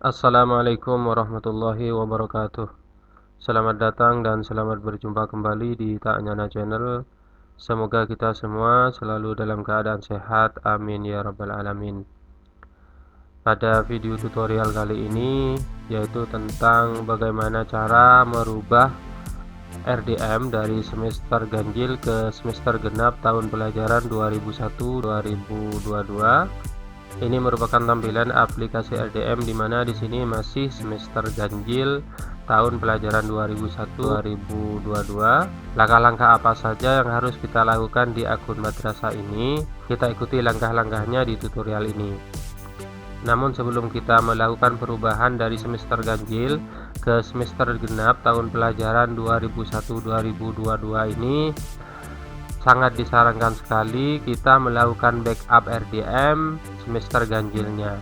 Assalamualaikum warahmatullahi wabarakatuh. Selamat datang dan selamat berjumpa kembali di Ta'nyana Channel. Semoga kita semua selalu dalam keadaan sehat, amin ya rabbal alamin. Pada video tutorial kali ini yaitu tentang bagaimana cara merubah RDM dari semester ganjil ke semester genap tahun pelajaran 2001-2022. Ini merupakan tampilan aplikasi RDM di mana di sini masih semester ganjil tahun pelajaran 2001-2022. Langkah-langkah apa saja yang harus kita lakukan di akun madrasah ini? Kita ikuti langkah-langkahnya di tutorial ini. Namun sebelum kita melakukan perubahan dari semester ganjil ke semester genap tahun pelajaran 2001-2022 ini, sangat disarankan sekali kita melakukan backup RDM semester ganjilnya.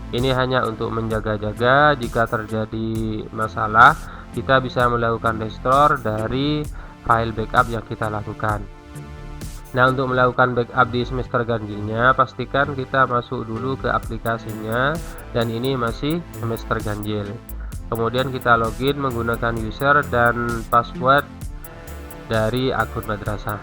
Ini hanya untuk menjaga-jaga jika terjadi masalah, kita bisa melakukan restore dari file backup yang kita lakukan. Nah, untuk melakukan backup di semester ganjilnya, pastikan kita masuk dulu ke aplikasinya, dan ini masih semester ganjil. Kemudian kita login menggunakan user dan password dari akun madrasah.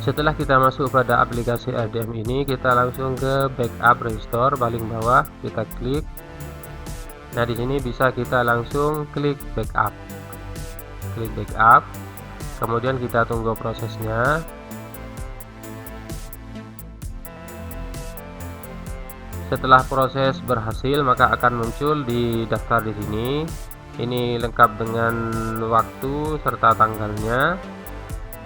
Setelah kita masuk pada aplikasi RDM ini, kita langsung ke backup restore paling bawah, kita klik. Nah, di sini bisa kita langsung klik backup. Klik backup. Kemudian kita tunggu prosesnya. Setelah proses berhasil, maka akan muncul di daftar di sini. Ini lengkap dengan waktu serta tanggalnya,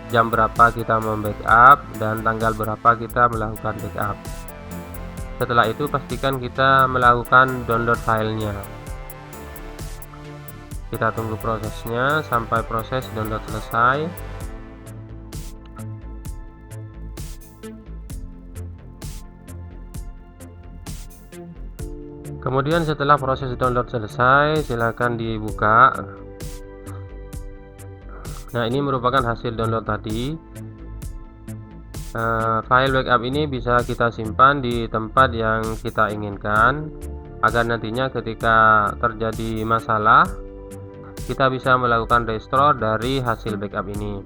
jam berapa kita membackup, dan tanggal berapa kita melakukan backup. Setelah itu pastikan kita melakukan download filenya. Kita tunggu prosesnya sampai proses download selesai. Kemudian setelah proses download selesai, silakan dibuka. Nah, ini merupakan hasil download tadi. File backup ini bisa kita simpan di tempat yang kita inginkan, agar nantinya ketika terjadi masalah, kita bisa melakukan restore dari hasil backup ini.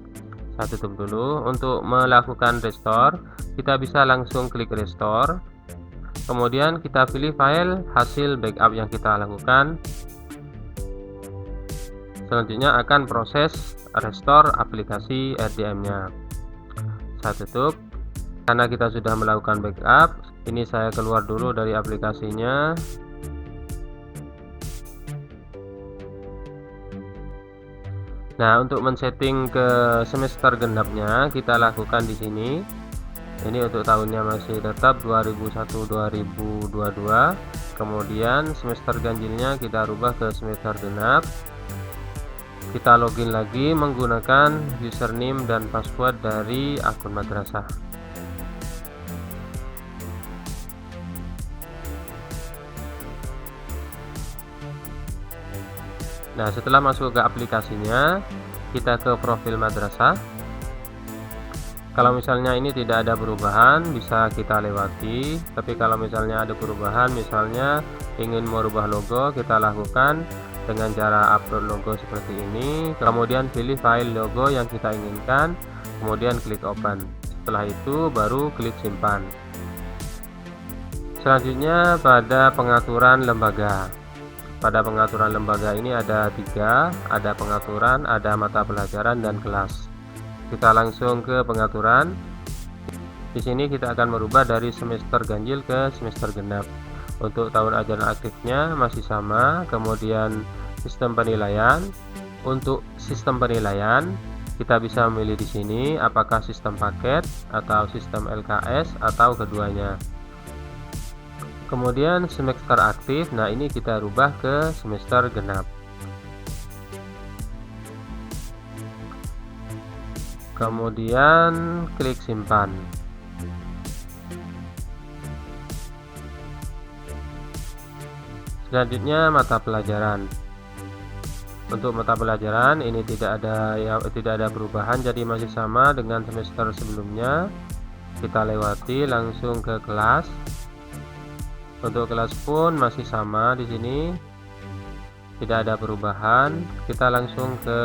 Saya tutup dulu. Untuk melakukan restore, kita bisa langsung klik restore. Kemudian kita pilih file hasil backup yang kita lakukan. Selanjutnya akan proses restore aplikasi RDM-nya. Saya tutup. Karena kita sudah melakukan backup, ini saya keluar dulu dari aplikasinya. Nah, untuk men-setting ke semester genapnya kita lakukan di sini. Ini untuk tahunnya masih tetap 2001-2022. Kemudian semester ganjilnya kita rubah ke semester genap. Kita login lagi menggunakan username dan password dari akun madrasah. Nah, setelah masuk ke aplikasinya, kita ke profil madrasah. Kalau misalnya ini tidak ada perubahan, bisa kita lewati. Tapi kalau misalnya ada perubahan, misalnya ingin merubah logo, kita lakukan dengan cara upload logo seperti ini. Kemudian pilih file logo yang kita inginkan, kemudian klik open. Setelah itu baru klik simpan. Selanjutnya pada pengaturan lembaga. Pada pengaturan lembaga ini ada 3, ada pengaturan, ada mata pelajaran, dan kelas. Kita langsung ke pengaturan. Di sini kita akan merubah dari semester ganjil ke semester genap. Untuk tahun ajaran aktifnya masih sama. Kemudian sistem penilaian. Untuk sistem penilaian kita bisa memilih di sini apakah sistem paket atau sistem LKS atau keduanya. Kemudian semester aktif, nah ini kita rubah ke semester genap. Kemudian klik simpan. Selanjutnya mata pelajaran. Untuk mata pelajaran ini tidak ada perubahan, jadi masih sama dengan semester sebelumnya. kita lewati langsung ke kelas. Untuk kelas pun masih sama di sini, tidak ada perubahan. Kita langsung ke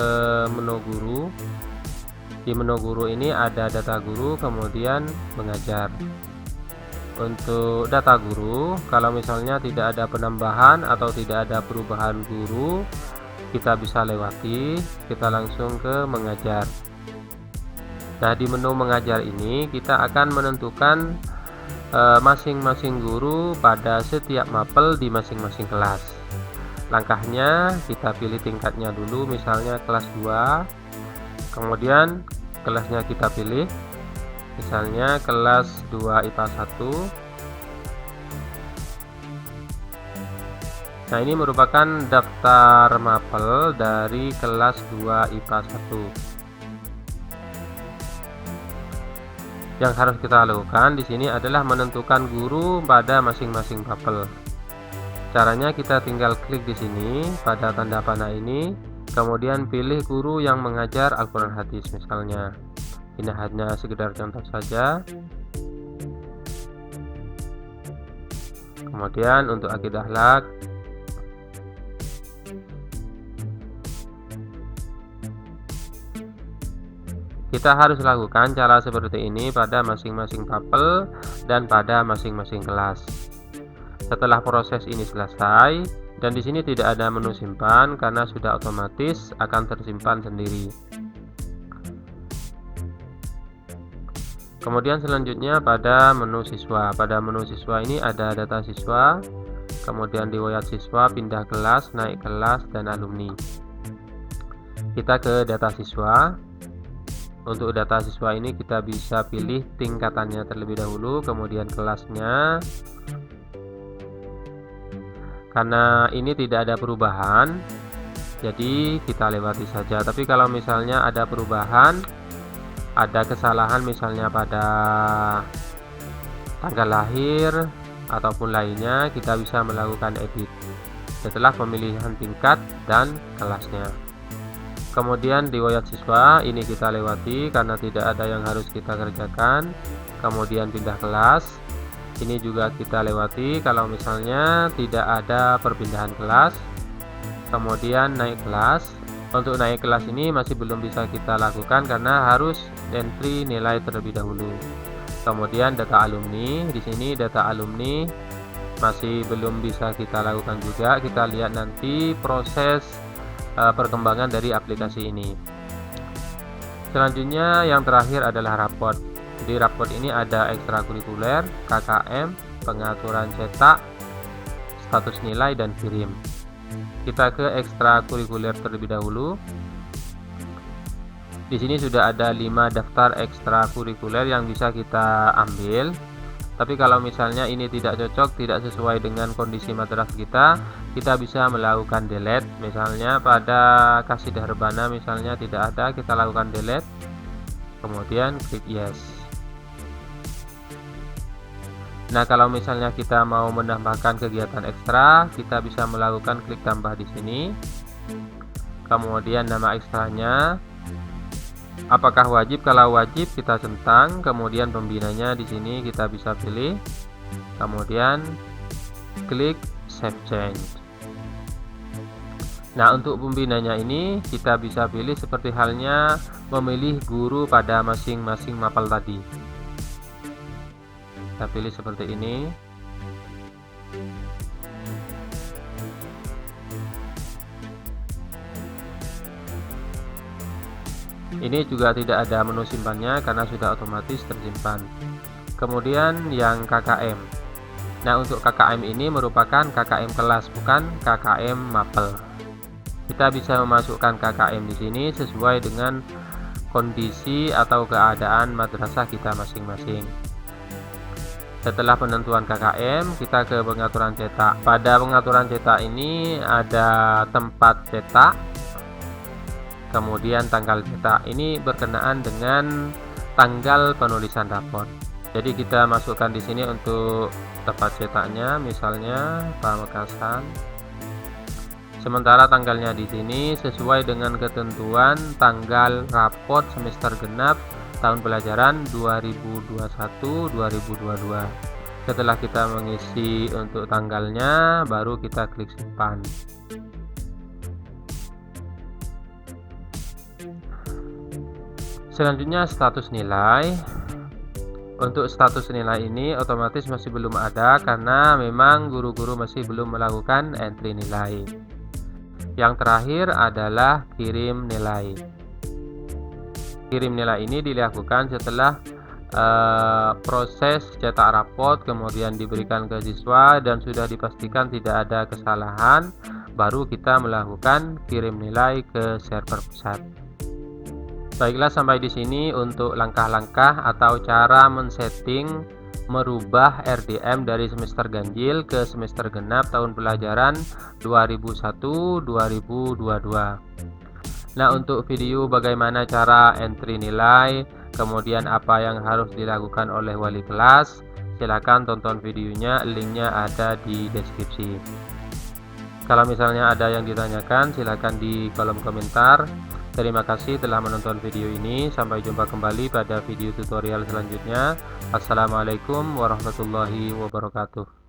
menu guru. Di menu guru ini ada data guru, kemudian mengajar. Untuk data guru, kalau misalnya tidak ada penambahan atau tidak ada perubahan guru, kita bisa lewati, kita langsung ke mengajar. Nah, di menu mengajar ini kita akan menentukan masing-masing guru pada setiap mapel di masing-masing kelas. Langkahnya kita pilih tingkatnya dulu, misalnya kelas 2, kemudian kelasnya kita pilih, misalnya kelas 2 IPA 1. Nah, ini merupakan daftar mapel dari kelas 2 IPA 1. Yang harus kita lakukan di sini adalah menentukan guru pada masing-masing mapel. Caranya kita tinggal klik di sini pada tanda panah ini, kemudian pilih guru yang mengajar Al-Quran Hadis misalnya. Ini hanya sekedar contoh saja. Kemudian untuk akidah akhlak, kita harus lakukan cara seperti ini pada masing-masing mapel dan pada masing-masing kelas. Setelah proses ini selesai, dan di sini tidak ada menu simpan karena sudah otomatis akan tersimpan sendiri. Kemudian selanjutnya pada menu siswa. Pada menu siswa ini ada data siswa, kemudian riwayat siswa, pindah kelas, naik kelas, dan alumni. Kita ke data siswa. Untuk data siswa ini kita bisa pilih tingkatannya terlebih dahulu, kemudian kelasnya. Karena ini tidak ada perubahan, jadi kita lewati saja. Tapi kalau misalnya ada perubahan, ada kesalahan misalnya pada tanggal lahir ataupun lainnya, kita bisa melakukan edit setelah pemilihan tingkat dan kelasnya. Kemudian riwayat siswa ini kita lewati karena tidak ada yang harus kita kerjakan. Kemudian pindah kelas, ini juga kita lewati kalau misalnya tidak ada perpindahan kelas. Kemudian naik kelas. Untuk naik kelas ini masih belum bisa kita lakukan karena harus entry nilai terlebih dahulu. Kemudian data alumni, di sini data alumni masih belum bisa kita lakukan juga. Kita lihat nanti proses perkembangan dari aplikasi ini. Selanjutnya yang terakhir adalah raport. Di raport ini ada ekstrakurikuler, KKM, pengaturan cetak, status nilai, dan kirim. Kita ke ekstrakurikuler terlebih dahulu. Di sini sudah ada 5 daftar ekstrakurikuler yang bisa kita ambil. Tapi kalau misalnya ini tidak cocok, tidak sesuai dengan kondisi madrasah kita bisa melakukan delete. Misalnya pada Qasidah Rebana misalnya tidak ada, kita lakukan delete, kemudian klik yes. Nah, kalau misalnya kita mau menambahkan kegiatan ekstra, kita bisa melakukan klik tambah di sini. Kemudian nama ekstranya, apakah wajib? Kalau wajib kita centang, kemudian pembinanya di sini kita bisa pilih, kemudian klik save change. Nah, untuk pembinanya ini kita bisa pilih seperti halnya memilih guru pada masing-masing mapel tadi. Kita pilih seperti ini. Ini juga tidak ada menu simpannya karena sudah otomatis tersimpan. Kemudian yang KKM. Nah, untuk KKM ini merupakan KKM kelas, bukan KKM mapel. Kita bisa memasukkan KKM di sini sesuai dengan kondisi atau keadaan madrasah kita masing-masing. Setelah penentuan KKM, kita ke pengaturan cetak. Pada pengaturan cetak ini ada tempat cetak, kemudian tanggal cetak. Ini berkenaan dengan tanggal penulisan raport. Jadi kita masukkan di sini untuk tempat cetaknya, misalnya Pamekasan. Sementara tanggalnya di sini sesuai dengan ketentuan tanggal raport semester genap tahun pelajaran 2021-2022. Setelah kita mengisi untuk tanggalnya, baru kita klik simpan. Selanjutnya status nilai. Untuk status nilai ini otomatis masih belum ada karena memang guru-guru masih belum melakukan entry nilai. Yang terakhir adalah kirim nilai. Kirim nilai ini dilakukan setelah proses cetak rapot kemudian diberikan ke siswa dan sudah dipastikan tidak ada kesalahan, baru kita melakukan kirim nilai ke server pusat. Baiklah, sampai di sini untuk langkah-langkah atau cara men-setting merubah RDM dari semester ganjil ke semester genap tahun pelajaran 2001-2022. Nah, untuk video bagaimana cara entry nilai, kemudian apa yang harus dilakukan oleh wali kelas, silakan tonton videonya, linknya ada di deskripsi. Kalau misalnya ada yang ditanyakan, silakan di kolom komentar. Terima kasih telah menonton video ini. Sampai jumpa kembali pada video tutorial selanjutnya. Assalamualaikum warahmatullahi wabarakatuh.